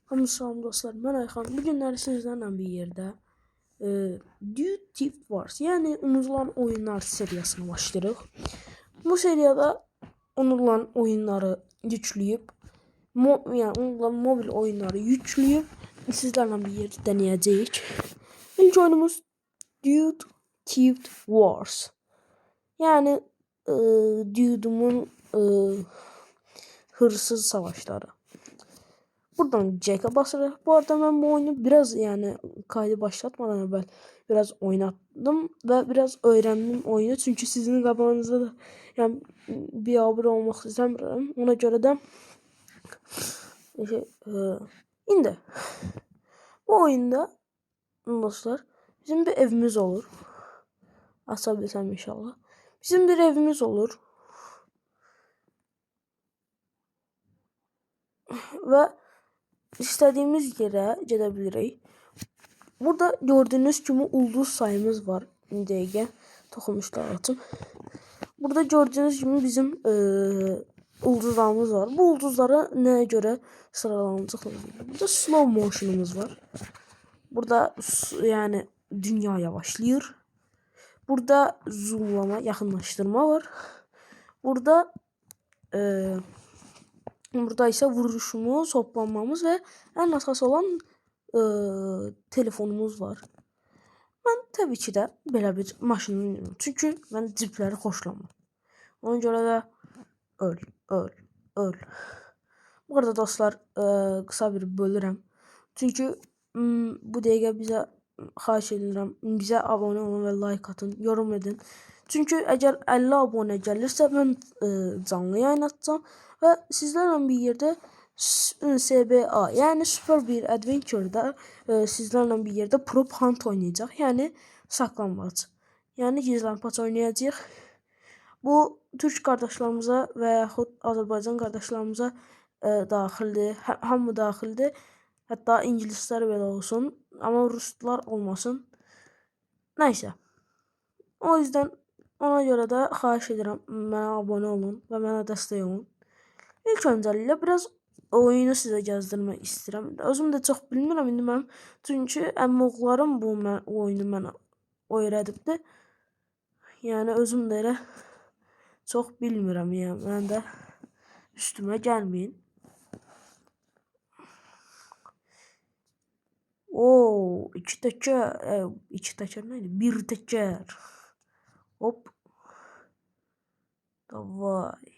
Hamı salam dostlar, mən Ayxan. Bu günləri sizlərlə bir yerdə Duty Wars, yəni unutulan oyunlar seriyasına başlayırıq. Bu seriyada unutulan oyunları yükləyib, yəni unutulan mobil oyunları yükləyib sizlərlə bir yerdə denəyəcəyik. İlk oyunumuz Duty Wars. Yəni Dude'umun hırsız savaşları. Buradan Jack'a basırıq. Bu arada mən bu oyunu biraz kaydı başlatmadan əvvəl biraz oynadım və biraz öyrəndim oyunu. Çünki sizin qabağınızda da biabır olmaq istəmirəm. Ona görə də indi bu oyunda dostlar bizim bir evimiz olur. Aça bilsəm inşallah. Bizim bir evimiz olur. Və İstədiyimiz yerə gedə bilirik. Burada gördüyünüz kimi ulduz sayımız var. Bir dəqiqə toxunmuşlar atım. Burada gördüyünüz kimi bizim ulduzlarımız var. Bu ulduzları nəyə görə sıralanacaqlar? Burada slow motion'umuz var. Burada yəni dünya yavaşlayır. Burada zoomlama, yaxınlaşdırma var. Burada burada isə vuruşumuz, hoplanmamız və ən əsas olan telefonumuz var. Mən təbii ki də belə bir maşını oynayıram. Çünki mən cipləri xoşlamam. Ona görə də öl. Bu arada dostlar qısa bir bölürəm. Çünki bu dəqiqə bizə xahiş edirəm, bizə abunə olun və like atın, yorum edin. Çünki əgər 50 abunə gəlirsə mən canlı yayın açacağam və sizlərlə bir yerdə SBA, yəni Super bir Adventure-da sizlərlə bir yerdə Prop Hunt oynayacaq. Yəni saklanmac. Yəni gizlənpaç oynayacağıq. Bu türk qardaşlarımıza və yaxud Azərbaycan qardaşlarımıza daxildir. Hamı daxildir. Hətta ingilislər belə olsun, amma ruslar olmasın. Nəysə. O yüzden ona görə də xahiş edirəm, mənə abunə olun və mənə dəstək olun. İlk öncəliklə biraz oyunu sizə gəzdirmək istəyirəm. Özüm də çox bilmirəm indi mənim. Çünki əmioğullarım bu oyunu mənə öyrədibdi. Yəni özüm də elə çox bilmirəm. Yəni mən də üstümə gəlməyin. Oo, iki təkər neydi? Bir təkər. Hop. Davay.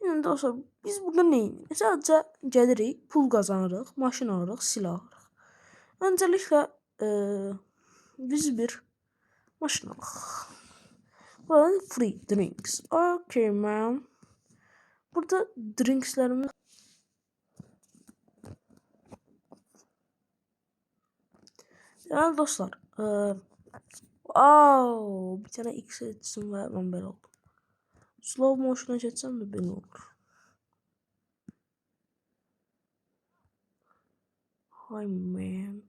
Yəni dostlar, biz burada neyinik? Sadəcə gəlirik, pul qazanırıq, maşın alırıq, silah alırıq. Öncəliklə biz bir maşın alırıq. Burada free drinks. Okay man. Burada drinkslərimiz yani dostlar, bir tane X etsin və mən belə oldum. Slow motion'a geçsem de belə olur. Hi man.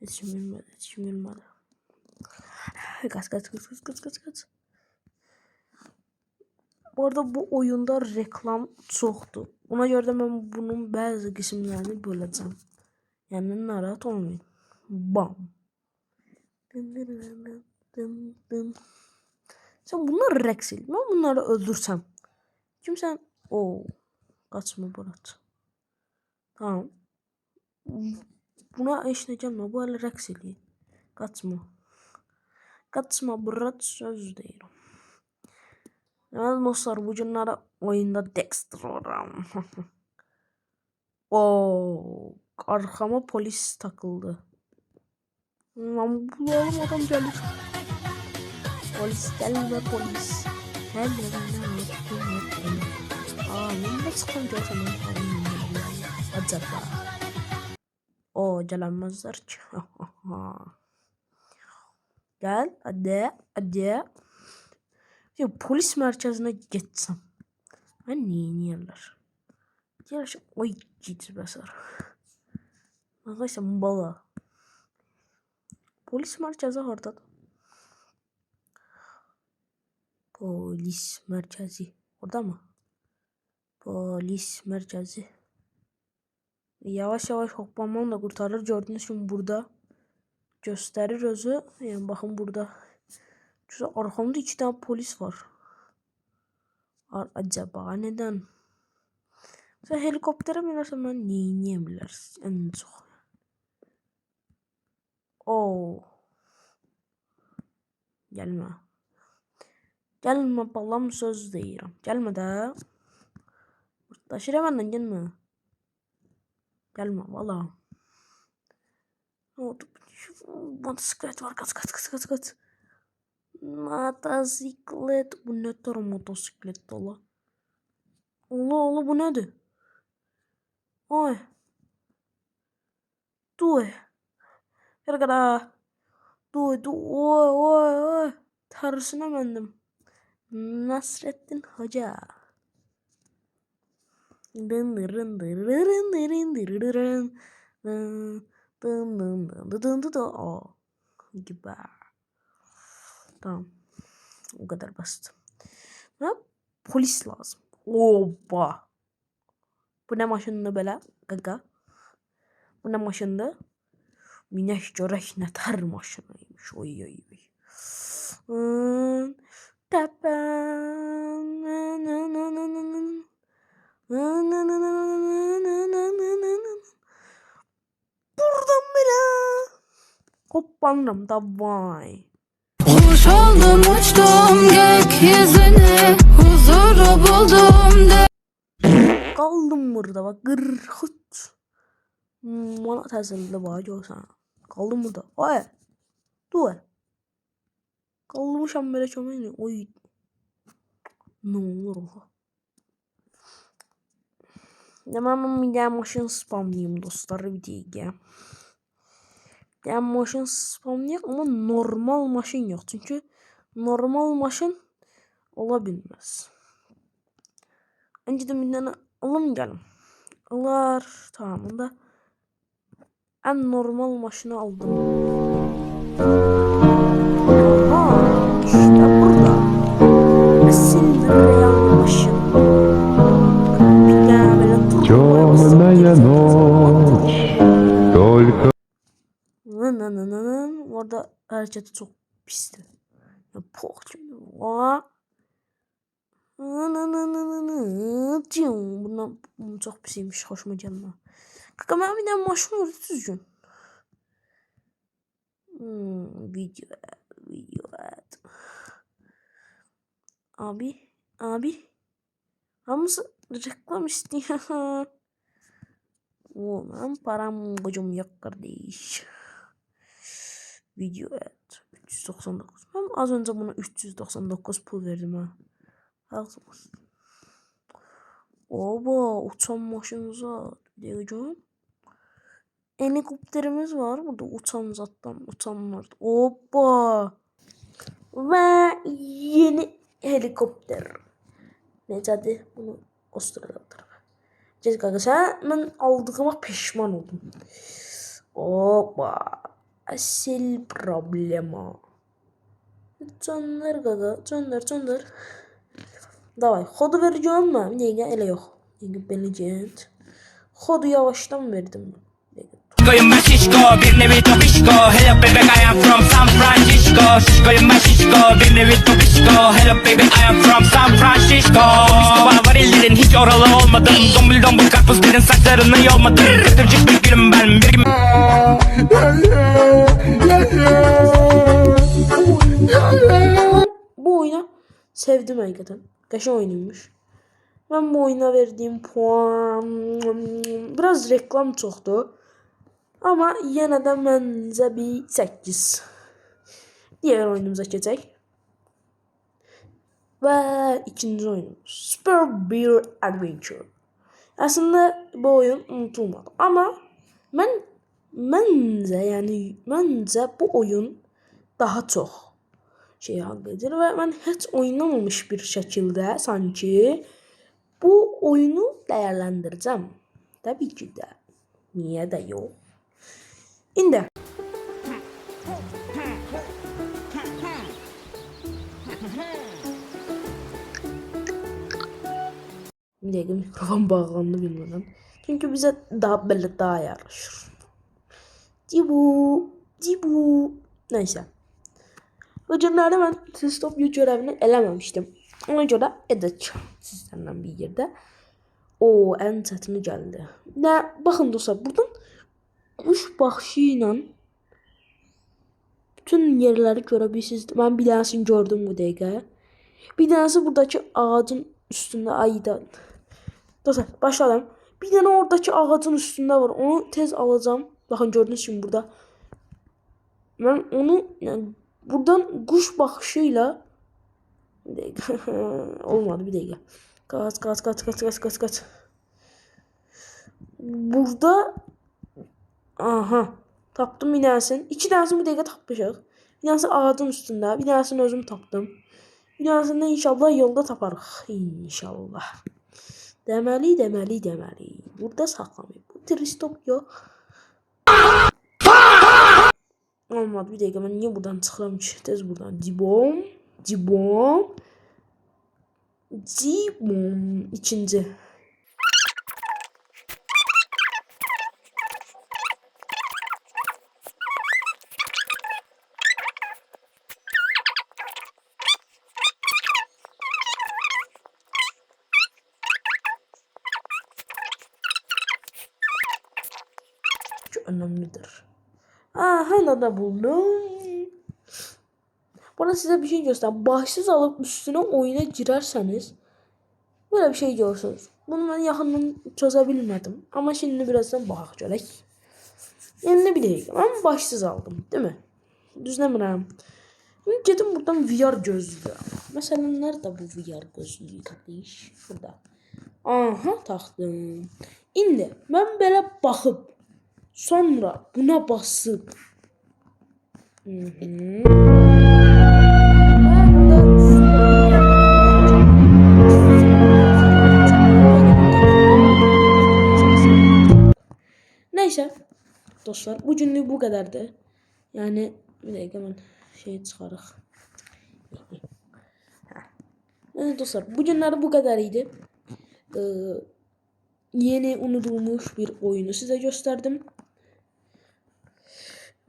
Hiç bilmedi. Kaç. Bu arada bu oyunda reklam çoxdur. Ona görə də mən bunun bəzi qismlərini böləcəm. Yəni narahat olmayın. Bam. Sen bunları rəqs et. Mən bunları öldürsəm. Kimsən? Qaçma Murat. Tamam. Buna heç nə gəlmə. Bu hələ rəqs eləyir. Qaçma Murat, söz deyirəm. Yəni dostlar, bu günləri oyunda Dexter oram. Arkama polis takıldı. Lan bulalım, adam gelir. Polis gelme polis. Ne sıkıntı yaşamam. Acaba. Gelemezler ki. Gel hadi. Ya polis merkezine geçsem. Ben niye yerler? Diğer oy git basar. Arkadaşlar bala. Polis merkezi orada. Polis merkezi. Orada mı? Polis merkezi. Yavaş yavaş hoplamam da kurtarır. Gördüğünüz gibi burada gösterir özü. Yani bakın burada. Şurada arkamda 2 tane polis var. Acaba neden? Sen helikoptere binersen ben neyinleyebiliriz en çok. Oo. Gelme. Gelme balam söz deyirəm. Gelme de. Taşır benden gelme. Gelme valla. Motosiklet var, kaç. Motosiklet. Bu ne tür motosiklet ola? Allah bu nedir? Oy. Dur. Gel kadar. Dur. Oy. Tersine bendim. Nasrettin Hoca. Gibi. Tamam. O kadar basit. Ve polis lazım. Oba. Bu ne maşındı böyle? Gaga. Bu ne maşındı? Güneş görək nətər maşınıymış. Oy. Buradan bile. Hoppandım davay. Kuş oldum uçtum gökyüzüne, huzuru buldum de. Kaldım burada bak gırhıt. Bana təsirli var görsən. Kaldım burada. Oy. Dur. Kalmışam böyle çömeğine. Oy. Ne olur o. Demem bir tane maşın spamlayayım dostlar bir diye. Bir maşın spamlayayım ama normal maşın yok. Çünkü normal maşın olabilmez. Önceden bir tane alamayalım. Alar. Tamam onda. En normal maşını aldım. Aha, işte burada. Asil real maşın. Темная ночь, только... Orada hareketi çok pisti. Ya poh şimdi. Bundan çok pisiymiş. Hoşuma gelmiyor. Kanka ben bir de maşın orada düzgün. Video at. Abi. Hamısı reklam istiyor. Oğlum param gücüm yok kardeş. Video at. 399. Ben az önce buna 399 pul verdim ha. Haklısınız. Oba uçan maşınımız var. Bir de helikopterimiz var. Burada uçan zattan uçanlar. Oba. Ve yeni helikopter. Necədir? Bunu Avustraliya'dır. Cezgaga sen aldığıma pişman oldum. Oba. Asil problema. Canlar gaga. Canlar. Davay. Kodu vereceğim mi? Neyge ele yok. Neyge beleceğim. Kodu yavaştan verdim. Şişkoyum ben şişko, bir nevi topişko. Hello baby I am from San Francisco. Şişkoyum ben şişko, bir nevi topişko. Hello baby I am from San Francisco. Topişko bana varillerin hiç oralı olmadım. Dombul karpuzların saçlarını yolmadım. Götürecek bir gülüm ben bir gün. Bu oyunu sevdim hakikaten. Kaşın oyunuymuş. Ben bu oyuna verdiğim puan biraz reklam çoktu. Ama yine de bence bir 8. Diğer oyunumuza geçecek. Ve ikinci oyunumuz Super Bear Adventure. Aslında bu oyun unutulmadı. Ama bence bu oyun daha çok hak edir ve ben hiç oynamamış bir şekilde sanki bu oyunu değerlendireceğim. Tabii ki de. Niye de yok? İndi. Bir dakika mikrofon bağlandı bilmeden. Çünkü bize daha böyle daha yaraşır. Cibu. Neyse. O günlerde ben stop görevini eləməmişdim. Ona görə edəcəm sizlerle bir yerde. O en çetini geldi. Ne bakın dostlar buradan kuş baxışı bütün yerleri görebilirsiniz. Ben bir tanesini gördüm bu dakika. Bir tanesi buradaki ağacın üstünde ayda. Dostlar başlayalım. Bir tane oradaki ağacın üstünde var. Onu tez alacağım. Bakın gördüğünüz gibi burada. Ben onu yani buradan kuş bakışıyla bir dakika. Olmadı bir dakika. Kaç. Burada aha tapdım bir tanesini. İki tanesini bir dakika tapmışıq. Bir tanesi ağacın üstünde. Bir tanesini özüm tapdım. Bir tanesini inşallah yolda taparıq. İnşallah. Deməli. Burada saxlamayıb. Bu tristop yok. Olmadı bir dakika ben niye buradan çıkıram ki? Tez buradan. Cibom. İkinci. Çok önemlidir. Hala da buldum. Bana size bir şey göster. Başsız alıp üstüne oyuna girerseniz böyle bir şey görürsünüz. Bunu ben yakından çözebilmedim. Ama şimdi birazdan bakaq görək. Yani bir dakika. Ben başsız aldım. Değil mi? Düzləmirəm. Şimdi gedim buradan VR gözlüğü. Mesela nerede bu VR gözlüğü kardeş? Burada. Aha taktım. İndi ben böyle bakıp sonra buna basıp neyse dostlar bugünlük bu kadardı. Yani bir dakika hemen şey çıkarıq. Evet dostlar bugünlerde bu kadarıydı. Yeni unutulmuş bir oyunu size gösterdim.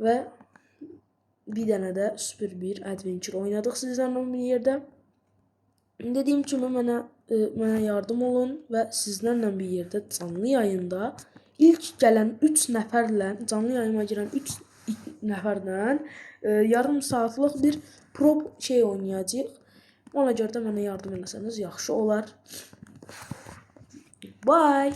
Ve bir tane de süper bir adventure oynadık sizlerle bir yerde. Dediğim gibi bana yardım olun ve sizlerle bir yerde canlı yayında ilk gelen 3 nəfərlə canlı yayıma giren 3 nəfərdən yarım saatlik bir prop şey oynayacağıq. Ona görə də mənə yardım etsəniz yaxşı olar. Bye.